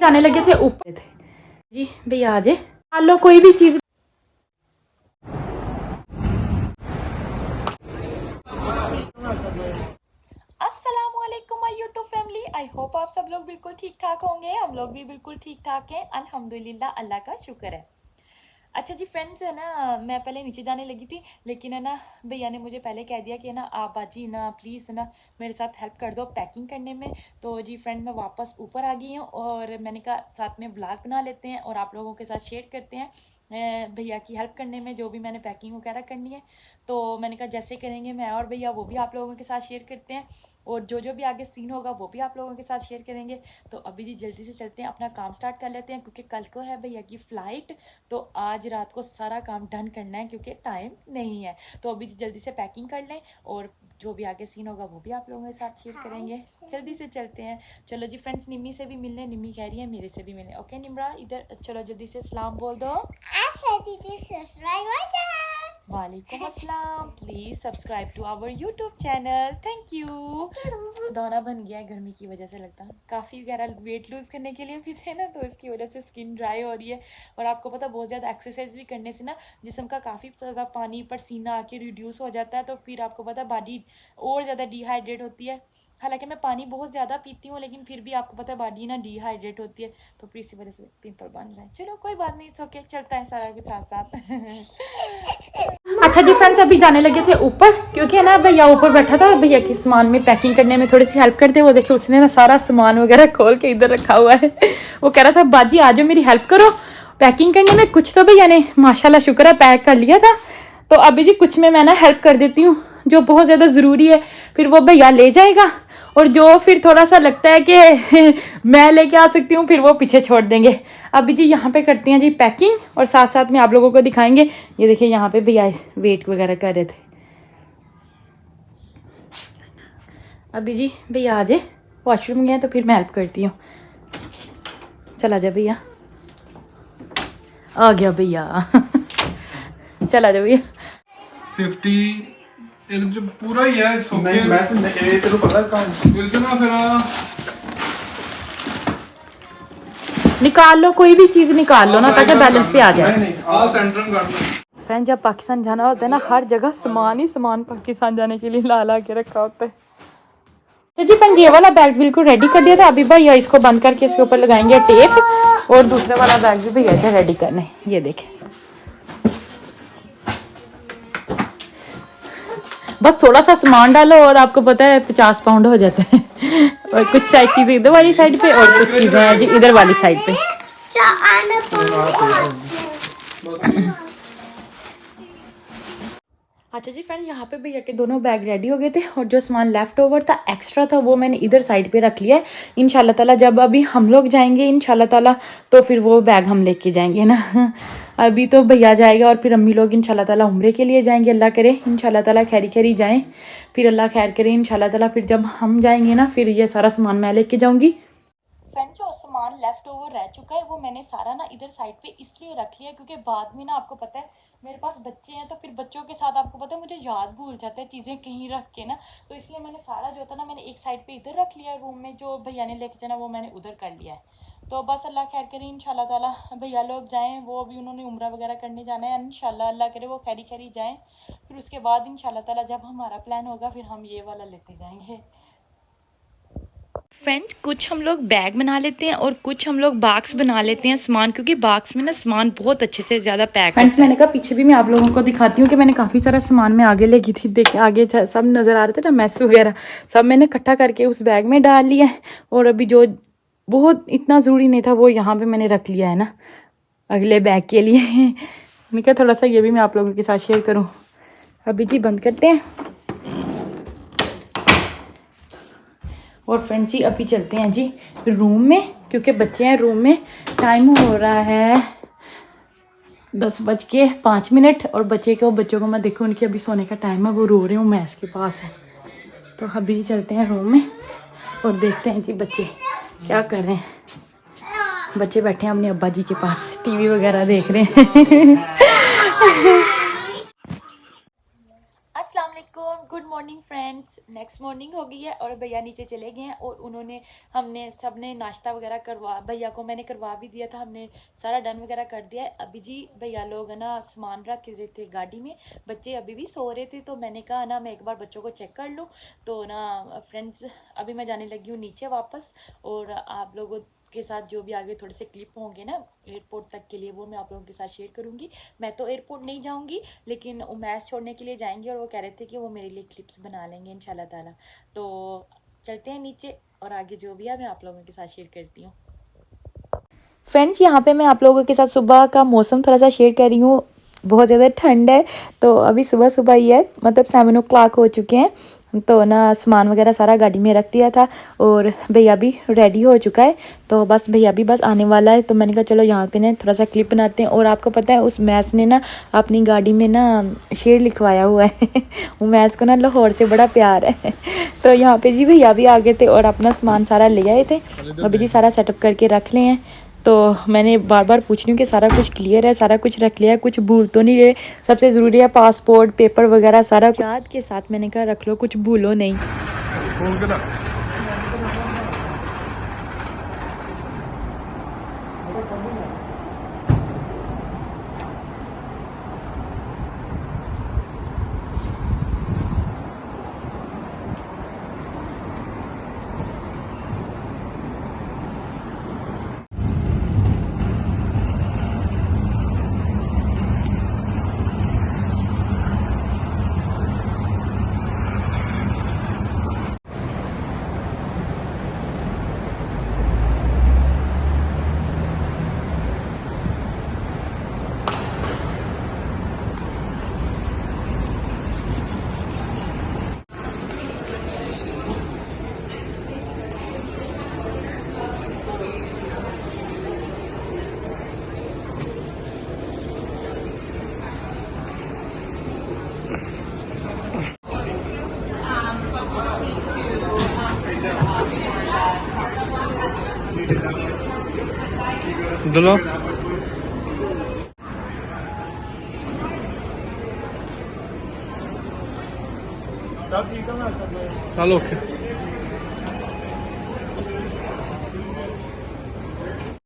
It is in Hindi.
जाने लगे थे ऊपर थे जी। भैया आ जाए, मान लो कोई भी चीज। अस्सलामुअलैकुम my YouTube family, I hope आप सब लोग बिल्कुल ठीक ठाक होंगे। हम लोग भी बिल्कुल ठीक ठाक हैं, अल्हम्दुलिल्लाह, अल्लाह का शुक्र है। अच्छा जी फ्रेंड्स, है ना, मैं पहले नीचे जाने लगी थी, लेकिन है ना भैया ने मुझे पहले कह दिया कि है ना आप बाजी ना प्लीज़ है ना मेरे साथ हेल्प कर दो पैकिंग करने में। तो जी फ्रेंड, मैं वापस ऊपर आ गई हूँ और मैंने कहा साथ में व्लॉग बना लेते हैं और आप लोगों के साथ शेयर करते हैं भैया की हेल्प करने में, जो भी मैंने पैकिंग वगैरह करनी है। तो मैंने कहा जैसे करेंगे मैं और भैया, वो भी आप लोगों के साथ शेयर करते हैं और जो भी आगे सीन होगा वो भी आप लोगों के साथ शेयर करेंगे। तो अभी जी जल्दी से चलते हैं, अपना काम स्टार्ट कर लेते हैं क्योंकि कल को है भैया की फ़्लाइट। तो आज रात को सारा काम डन करना है क्योंकि टाइम नहीं है। तो अभी जल्दी से पैकिंग कर लें और जो भी आगे सीन होगा वो भी आप लोगों के साथ शेयर करेंगे। जल्दी से चलते हैं। चलो जी फ्रेंड्स, निम्मी से भी मिलने, निम्मी कह रही है मेरे से भी मिलने। ओके निम्रा, इधर चलो जल्दी से सलाम बोल दो। वालेकुम अस्सलाम। Please subscribe to our YouTube channel, thank you. दाना बन गया है गर्मी की वजह से, लगता है काफ़ी वगैरह वेट लूज़ करने के लिए भी थे ना, तो इसकी वजह से स्किन ड्राई हो रही है। और आपको पता बहुत ज़्यादा एक्सरसाइज भी करने से ना जिस्म का काफ़ी ज़्यादा पानी पसीना आके रिड्यूस हो जाता है, तो फिर आपको पता बॉडी और ज़्यादा डिहाइड्रेट होती है। हालांकि मैं पानी बहुत ज़्यादा पीती हूँ लेकिन फिर भी आपको पता है बॉडी ना डिहाइड्रेट होती है, तो फिर इसी वजह से पिंपल बन रहा है। चलो कोई बात नहीं, इट्स ओके, चलता है सारा कुछ साथ साथ। अच्छा जी फ्रेंड्स, अभी जाने लगे थे ऊपर क्योंकि है ना भैया ऊपर बैठा था, भैया की सामान में पैकिंग करने में थोड़ी सी हेल्प करते। वो देखिए उसने ना सारा सामान वगैरह खोल के इधर रखा हुआ है। वो कह रहा था बाजी आ जाओ मेरी हेल्प करो पैकिंग करने में। कुछ तो भैया ने माशाल्लाह शुक्र है पैक कर लिया था, तो अभी जी कुछ में मैं ना हेल्प कर देती हूँ जो बहुत ज़्यादा ज़रूरी है, फिर वो भैया ले जाएगा। और जो फिर थोड़ा सा लगता है कि मैं लेके आ सकती हूँ फिर वो पीछे छोड़ देंगे। अभी जी यहाँ पे करते हैं जी पैकिंग और साथ साथ में आप लोगों को दिखाएंगे। ये देखिए यहाँ पे भैया वेट वगैरह कर रहे थे। अभी जी भैया आ जाए, वॉशरूम गए तो फिर मैं हेल्प करती हूँ। चला जा भैया, आ गया भैया। चला जा भैया। 50 जो पूरा ही है नहीं मैं तेरे को पता कहां बिल्कुल ना फिर निकाल लो, कोई भी चीज़ निकाल लो ना ताकि बैलेंस पे आ जाए। नहीं आ सेंटर में काटना। फ्रेंड, जब पाकिस्तान जाना होता है ना हर जगह सामान ही सामान पाकिस्तान जाने के लिए ला के रखा होता है। तो जी फ्रेंड, ये वाला बैग बिल्कुल रेडी कर दिया था। अभी भैया इसको बंद करके इसके ऊपर लगाएंगे टेप और दूसरे वाला बैग भी भैया इधर रेडी करना है। ये देखें, बस थोड़ा सा सामान डालो और आपको पता है 50 पाउंड हो जाते हैं। और कुछ साइड चीज़ें इधर वाली साइड पे और कुछ चीज़ें हैं जी इधर वाली साइड पे। अच्छा जी फ्रेंड, यहाँ पे भैया के दोनों बैग रेडी हो गए थे और जो सामान लेफ्ट ओवर था एक्स्ट्रा था वो मैंने इधर साइड पे रख लिया है। इंशाल्लाह ताला जब अभी हम लोग जाएंगे इंशाल्लाह ताला तो फिर वो बैग हम लेके जाएंगे ना। अभी तो भैया जाएगा और फिर अम्मी लोग इंशाल्लाह ताला उम्रे के लिए जाएंगे। अल्लाह करे इंशाल्लाह ताला खैरी खैरी जाएँ, फिर अल्लाह खैर करे इंशाल्लाह ताला। फिर जब हम जाएंगे ना फिर ये सारा सामान मैं लेके जाऊँगी। फ्रेंड, जो सामान लेफ्ट ओवर रह चुका है वो मैंने सारा ना इधर साइड पे इसलिए रख लिया क्योंकि बाद में ना आपको पता है मेरे पास बच्चे हैं, तो फिर बच्चों के साथ आपको पता है मुझे याद भूल जाता है चीज़ें कहीं रख के ना, तो इसलिए मैंने सारा जो था ना मैंने एक साइड पे इधर रख लिया है। रूम में जो भैया ने लेके जाना वो मैंने उधर कर लिया है। तो बस अल्लाह खैर करे इंशाल्लाह ताला भैया लोग जाएँ, वो अभी उन्होंने उम्रा वगैरह करने जाना है इंशाल्लाह। अल्लाह करे वो खैरी खैरी जाएँ, फिर उसके बाद इंशाल्लाह ताला जब हमारा प्लान होगा फिर हम ये वाला लेते जाएँगे। फ्रेंड, कुछ हम लोग बैग बना लेते हैं और कुछ हम लोग बॉक्स बना लेते हैं सामान, क्योंकि बॉक्स में ना सामान बहुत अच्छे से ज़्यादा पैक। फ्रेंड्स, मैंने कहा पीछे भी मैं आप लोगों को दिखाती हूँ कि मैंने काफ़ी सारा सामान में आगे लेगी थी। देखिए आगे सब नज़र आ रहे थे ना, मैस वगैरह सब मैंने इकट्ठा करके उस बैग में डाल लिया है। और अभी जो बहुत इतना ज़रूरी नहीं था वो यहाँ पर मैंने रख लिया है ना अगले बैग के लिए। मैंने कहा थोड़ा सा ये भी मैं आप लोगों के साथ शेयर करूँ। अभी जी बंद करते हैं और फ्रेंड्स जी अभी चलते हैं जी रूम में क्योंकि बच्चे हैं रूम में। टाइम हो रहा है 10:05 और बच्चों को मैं देखूँ उनकी अभी सोने का टाइम है, वो रो रहे हूँ मैं इसके पास है। तो अभी चलते हैं रूम में और देखते हैं जी बच्चे क्या कर रहे हैं। बच्चे बैठे हैं अपने अब्बा जी के पास टीवी वगैरह देख रहे हैं। अस्सलाम वालेकुम, good morning friends, next morning हो गई है और भैया नीचे चले गए हैं और उन्होंने हमने सबने नाश्ता वगैरह करवा, भैया को मैंने करवा भी दिया था, हमने सारा डन वगैरह कर दिया है। अभी जी भैया लोग है ना सामान रख रहे थे गाड़ी में, बच्चे अभी भी सो रहे थे तो मैंने कहा ना मैं एक बार बच्चों को चेक कर लूँ। तो ना फ्रेंड्स अभी मैं जाने लगी हूँ नीचे वापस, और आप लोगों के साथ जो भी आगे थोड़े से क्लिप होंगे ना एयरपोर्ट तक के लिए वो मैं आप लोगों के साथ शेयर करूँगी। मैं तो एयरपोर्ट नहीं जाऊँगी लेकिन उमैस छोड़ने के लिए जाएंगे और वो कह रहे थे कि वो मेरे लिए क्लिप्स बना लेंगे इंशाल्लाह ताला। तो चलते हैं नीचे और आगे जो भी है मैं आप लोगों के साथ शेयर करती हूँ। फ्रेंड्स यहाँ पे मैं आप लोगों के साथ सुबह का मौसम थोड़ा सा शेयर कर रही हूँ। बहुत ज़्यादा ठंड है तो अभी सुबह सुबह ही है, मतलब 7 o'clock हो चुके हैं। तो ना सामान वगैरह सारा गाड़ी में रख दिया था और भैया भी रेडी हो चुका है, तो बस भैया भी बस आने वाला है। तो मैंने कहा चलो यहाँ पे ना थोड़ा सा क्लिप बनाते हैं। और आपको पता है उस मैस ने ना अपनी गाड़ी में ना शेर लिखवाया हुआ है वो मैस को ना लाहौर से बड़ा प्यार है तो यहाँ पे जी भैया भी आ गए थे और अपना सामान सारा ले आए थे। अभी जी सारा सेटअप करके रख ले हैं। तो मैंने बार बार पूछ रही हूँ कि सारा कुछ क्लियर है, सारा कुछ रख लिया है, कुछ भूल तो नहीं रहे। सबसे ज़रूरी है पासपोर्ट पेपर वगैरह सारा याद के साथ, मैंने कहा रख लो, कुछ भूलो नहीं। खोल के ना चलो सब ठीक है ना सब चलो ओके।